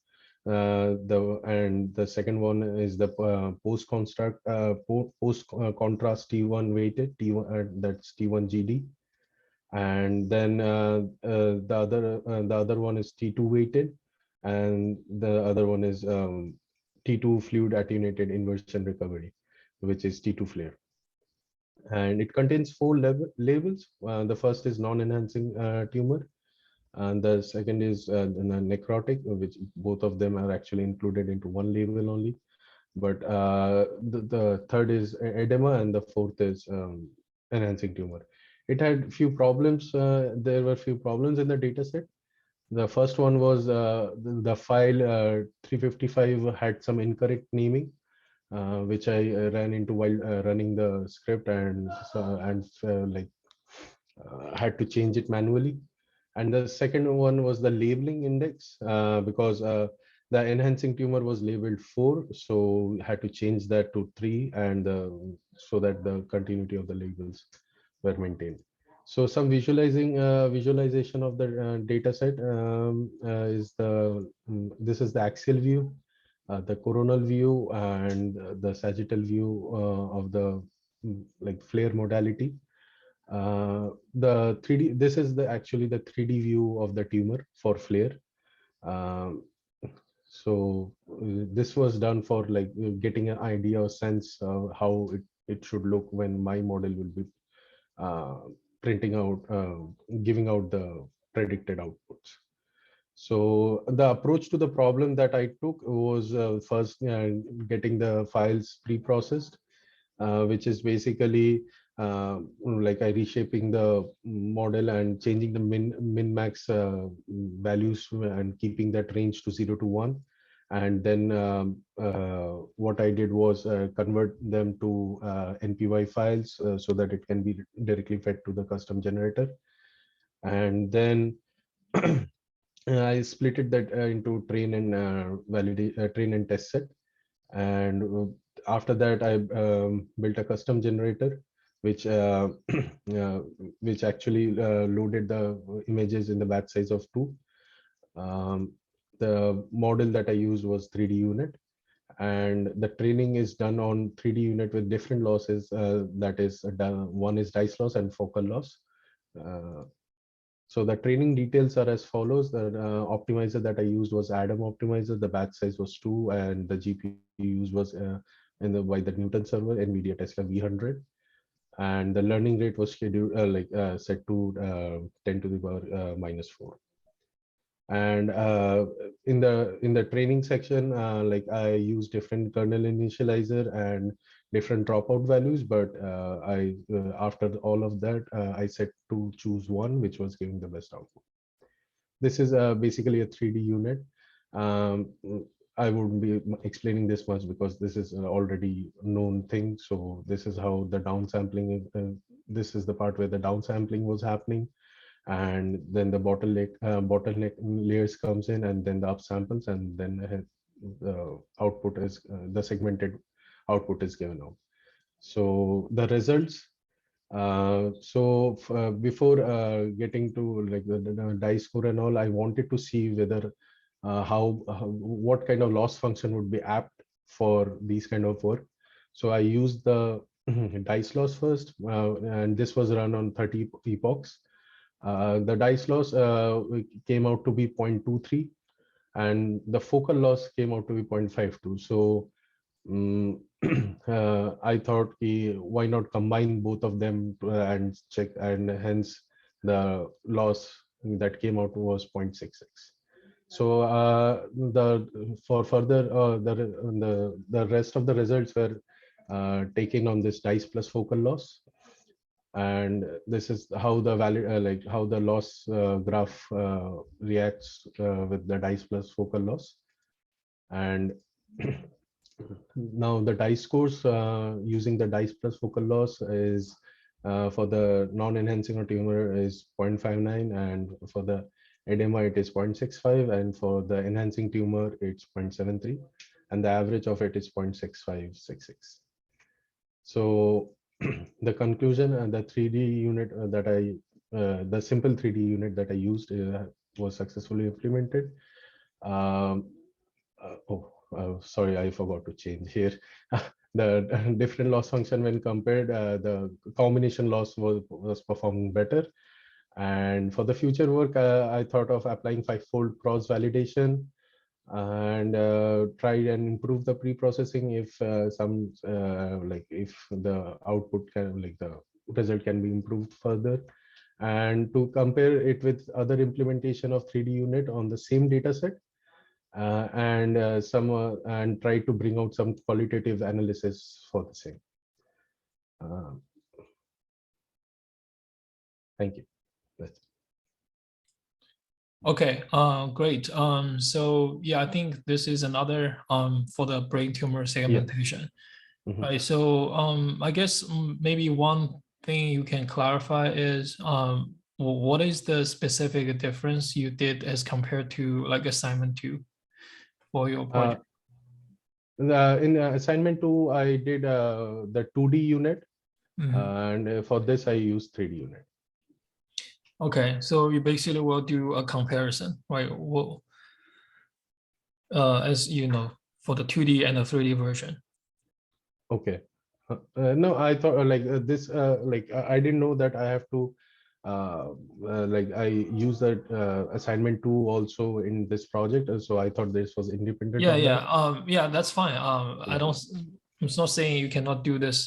The second one is the post contrast T1 weighted T1, that's T1 GD, and then the other one is T2 weighted, and the other one is T2 fluid attenuated inversion recovery, which is T2 FLAIR. And it contains 4 labels. The first is non-enhancing tumor. And the second is necrotic, which both of them are actually included into one label only. But the third is edema, and the fourth is enhancing tumor. It had few problems. There were few problems in the data set. The first one was the file 355 had some incorrect naming, which I ran into while running the script, and had to change it manually. And the second one was the labeling index, because the enhancing tumor was labeled 4, so had to change that to 3, and so that the continuity of the labels were maintained. So some visualization of the data set is this is the axial view, the coronal view, and the sagittal view of the like flare modality. The 3D, this is actually the 3D view of the tumor for flare. Um, this was done for like getting an idea or sense of how it should look when my model will be uh, printing out, giving out the predicted outputs. So the approach to the problem that I took was first getting the files pre-processed, which is basically like I reshaping the model and changing the min max values and keeping that range to 0 to 1. And then what I did was convert them to NPY files so that it can be directly fed to the custom generator. And then I split it that into train and validate train and test set. And after that, I built a custom generator, which which actually loaded the images in the batch size of 2. The model that I used was 3D unit, and the training is done on 3D unit with different losses. That is, one is dice loss and focal loss. So the training details are as follows. The optimizer that I used was Adam optimizer. The batch size was 2, and the GPU used was by the Newton server, NVIDIA Tesla V100. And the learning rate was scheduled set to 10 to the power -4. And in the training section, like I use different kernel initializer and different dropout values, but after all of that, I set to choose one which was giving the best output. This is basically a 3D unit. I wouldn't be explaining this much because this is an already known thing. So this is how the downsampling, this is the part where the downsampling was happening. And then the bottleneck layers comes in, and then the upsamples, and then the output is the segmented output is given out. So the results. Before getting to like the dice score and all, I wanted to see whether what kind of loss function would be apt for these kind of work. So I used the dice loss first, and this was run on 30 epochs. The dice loss came out to be 0.23, and the focal loss came out to be 0.52. So I thought, why not combine both of them and check, and hence the loss that came out was 0.66. So for further the rest of the results were taken on this dice plus focal loss. And this is how the value how the loss graph reacts with the dice plus focal loss. And now the dice scores using the dice plus focal loss is for the non-enhancing tumor is 0.59, and for the edema it is 0.65, and for the enhancing tumor it's 0.73, and the average of it is 0.6566. So the conclusion and the 3D unit that the simple 3D unit that I used was successfully implemented. Sorry, I forgot to change here. The different loss function when compared, the combination loss was performing better. And for the future work, I thought of applying 5-fold cross validation and try and improve the pre-processing if if the output can the result can be improved further. and to compare it with other implementation of 3D unit on the same data set, and try to bring out some qualitative analysis for the same. Thank you. That's Okay, great. So yeah, I think this is another for the brain tumor segmentation. Mhm. Right. So I guess maybe one thing you can clarify is what is the specific difference you did as compared to like assignment 2 for your project? In assignment 2, I did the 2D unit, Mhm. and for this I used 3D unit. Okay, so you basically will do a comparison, right? Well, as you know, for the 2D and the 3D version. Okay. No, I thought this I didn't know that I have to I use that assignment 2 also in this project, so I thought this was independent Yeah, of that. yeah, that's fine. I Yeah. don't, I'm not saying you cannot do this,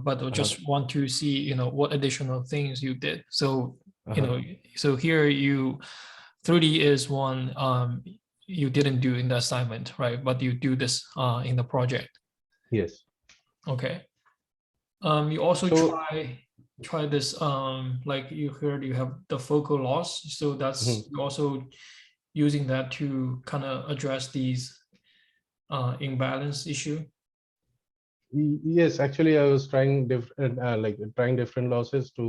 but I just want to see, you know, what additional things you did. So, you know, so here you, 3D is one you didn't do in the assignment, right? But you do this in the project. Yes. Okay. You also So- try this like you heard you have the focal loss, so that's also using that to kind of address these imbalance issue. Yes, actually, I was trying different losses to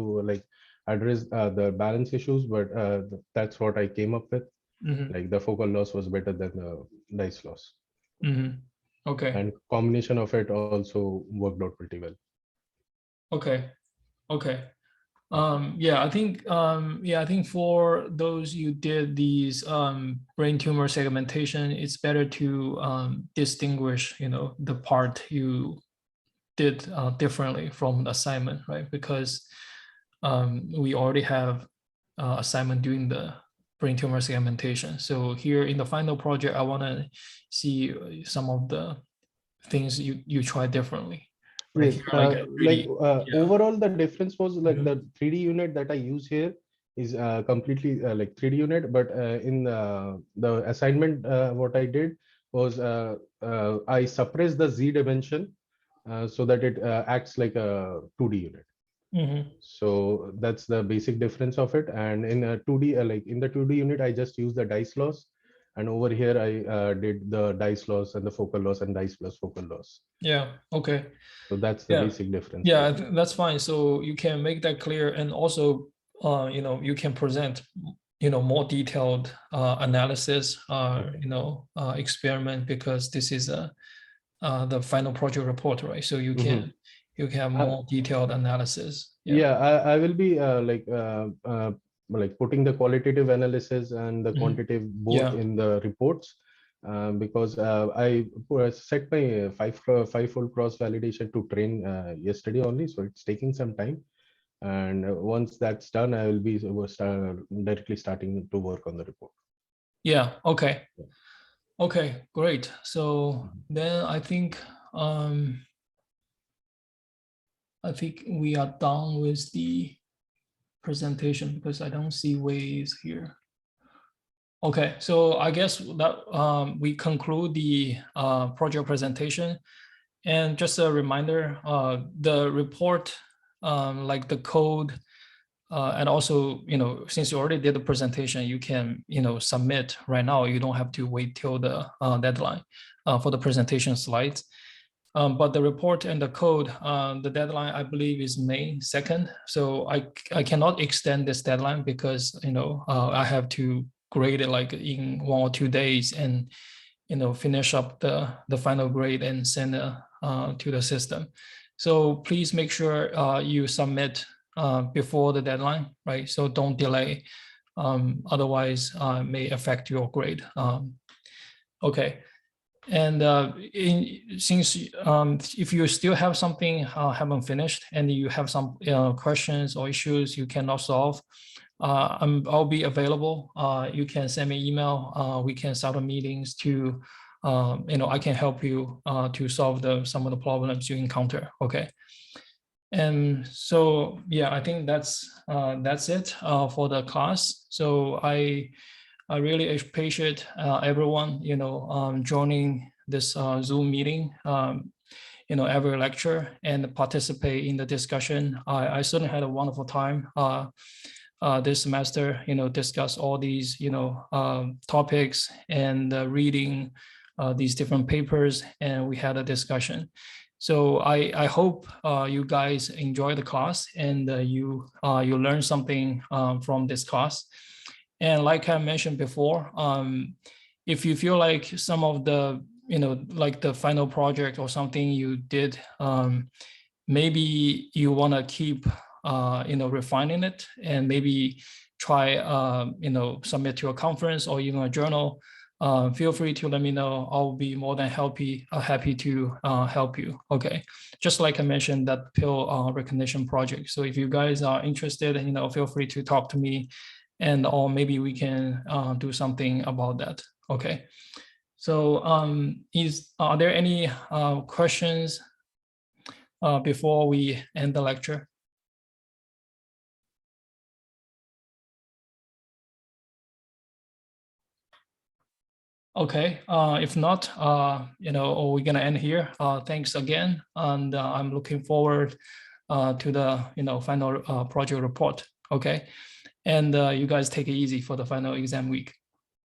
address the balance issues, but that's what I came up with. Mhm, Like the focal loss was better than the dice loss, mhm. Okay, and combination of it also worked out pretty well. okay, okay. Yeah, I think for those you did these brain tumor segmentation, it's better to distinguish, you know, the part you did differently from the assignment, right? Because we already have assignment doing the brain tumor segmentation. So here in the final project, I want to see some of the things you try differently. Right Yes, here, like a 3D. Yeah. overall, the difference was like Mhm. the 3D unit that I use here is completely like 3D unit, but in the assignment, what I did was I suppress the Z dimension so that it acts like a 2D unit. Mhm. So that's the basic difference of it. And in a 2D, like in the 2D unit, I just use the dice loss. And over here, I did the dice loss and the focal loss and dice plus focal loss. Yeah. Okay. So that's the Yeah. basic difference. Yeah, that's fine. So you can make that clear, and also, you know, you can present, you know, more detailed analysis, you know, experiment, because this is the final project report, right? So you can have more detailed analysis. Yeah, I will be like putting the qualitative analysis and the Mhm. quantitative both Yeah. in the reports, because I set my five-fold cross validation to train yesterday only, so it's taking some time. And once that's done, I will be directly starting to work on the report. Yeah. Okay. Okay. Great. So then I think we are done with the presentation because I don't see ways here. Okay, so I guess that we conclude the project presentation. And just a reminder, the report, like the code, and also, you know, since you already did the presentation, you can, you know, submit right now. You don't have to wait till the deadline for the presentation slides. But the report and the code, the deadline, I believe, is May 2nd. So I cannot extend this deadline because, you know, I have to grade it like in 1 or 2 days and, you know, finish up the final grade and send it to the system. So please make sure you submit before the deadline, right? So don't delay. Otherwise, may affect your grade. Okay. And since if you still have something haven't finished and you have some questions or issues you cannot solve, I'll be available. You can send me email. We can set up meetings to, you know, I can help you to solve some of the problems you encounter. Okay. And so, yeah, I think that's it for the class. So I really appreciate everyone, joining this Zoom meeting, every lecture and participate in the discussion. I certainly had a wonderful time this semester, discuss all these, topics and reading these different papers, and we had a discussion. So I hope you guys enjoy the class and you learn something from this class. And like I mentioned before, if you feel like some of the, like the final project or something you did, maybe you want to keep, refining it and maybe try, submit to a conference or even a journal, feel free to let me know. I'll be more than happy to help you. Okay, just like I mentioned, that pill recognition project. So if you guys are interested, feel free to talk to me, and or maybe we can do something about that. Okay. So are there any questions before we end the lecture? Okay, if not, we're gonna end here. Thanks again, and I'm looking forward to the final project report. Okay, and you guys take it easy for the final exam week.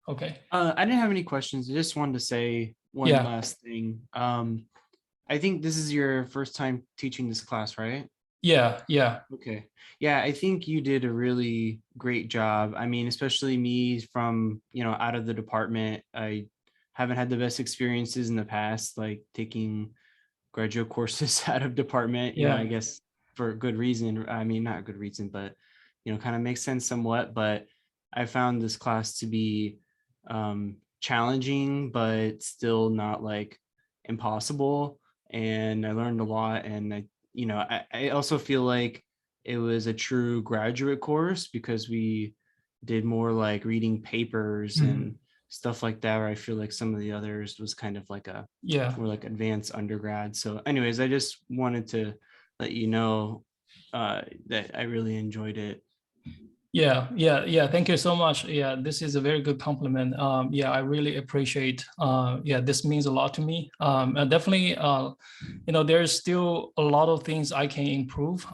Okay. I didn't have any questions. I just wanted to say one Yeah. last thing. I think this is your first time teaching this class, right? Yeah. Okay. Yeah, I think you did a really great job. I mean, especially me from, out of the department. I haven't had the best experiences in the past, like taking graduate courses out of department, Yeah. I guess for good reason. I mean, not good reason, but, kind of makes sense somewhat. But I found this class to be challenging, but still not like impossible. And I learned a lot. And I also feel like it was a true graduate course because we did more like reading papers and stuff like that, where I feel like some of the others was kind of like more like advanced undergrad. So anyways, I just wanted to let you know that I really enjoyed it. Yeah. Thank you so much. Yeah, this is a very good compliment. Yeah, I really appreciate. Yeah, this means a lot to me. And definitely, there's still a lot of things I can improve.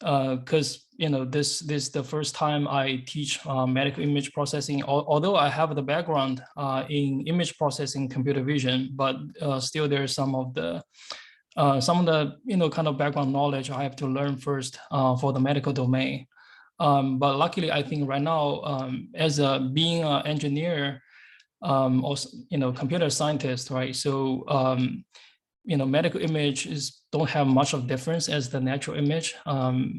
Because this is the first time I teach medical image processing. Although I have the background in image processing, computer vision, but still there's some of the kind of background knowledge I have to learn first for the medical domain. But luckily, I think right now, as being an engineer, also computer scientist, right? So medical images don't have much of difference as the natural image.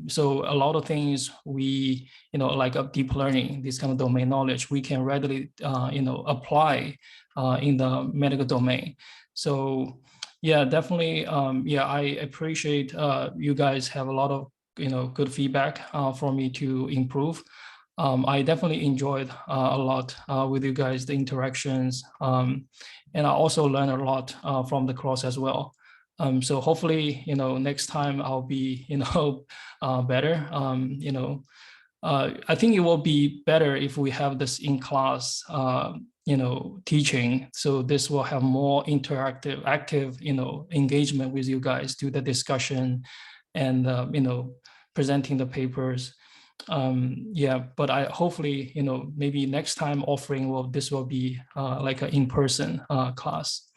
So a lot of things we like deep learning, this kind of domain knowledge, we can readily apply in the medical domain. So yeah, definitely. Yeah, I appreciate you guys have a lot of good feedback for me to improve. I definitely enjoyed a lot with you guys, the interactions, and I also learned a lot from the course as well. So hopefully, next time I'll be, better. I think it will be better if we have this in class, teaching. So this will have more interactive, active, engagement with you guys, do the discussion, and presenting the papers. Yeah, but I hopefully maybe next time offering this will be like an in-person class.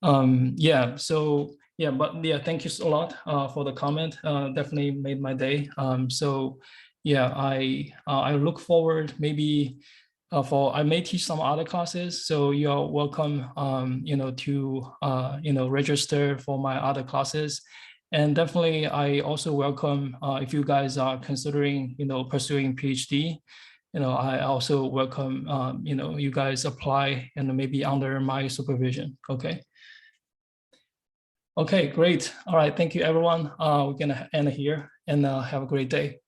Yeah, so yeah, but yeah, thank you a lot for the comment. Definitely made my day. So yeah, I look forward maybe I may teach some other classes, so you're welcome to register for my other classes. And definitely, I also welcome if you guys are considering, pursuing PhD. I also welcome, you guys apply and maybe under my supervision. Okay. Okay, great. All right. Thank you, everyone. We're gonna end here and have a great day.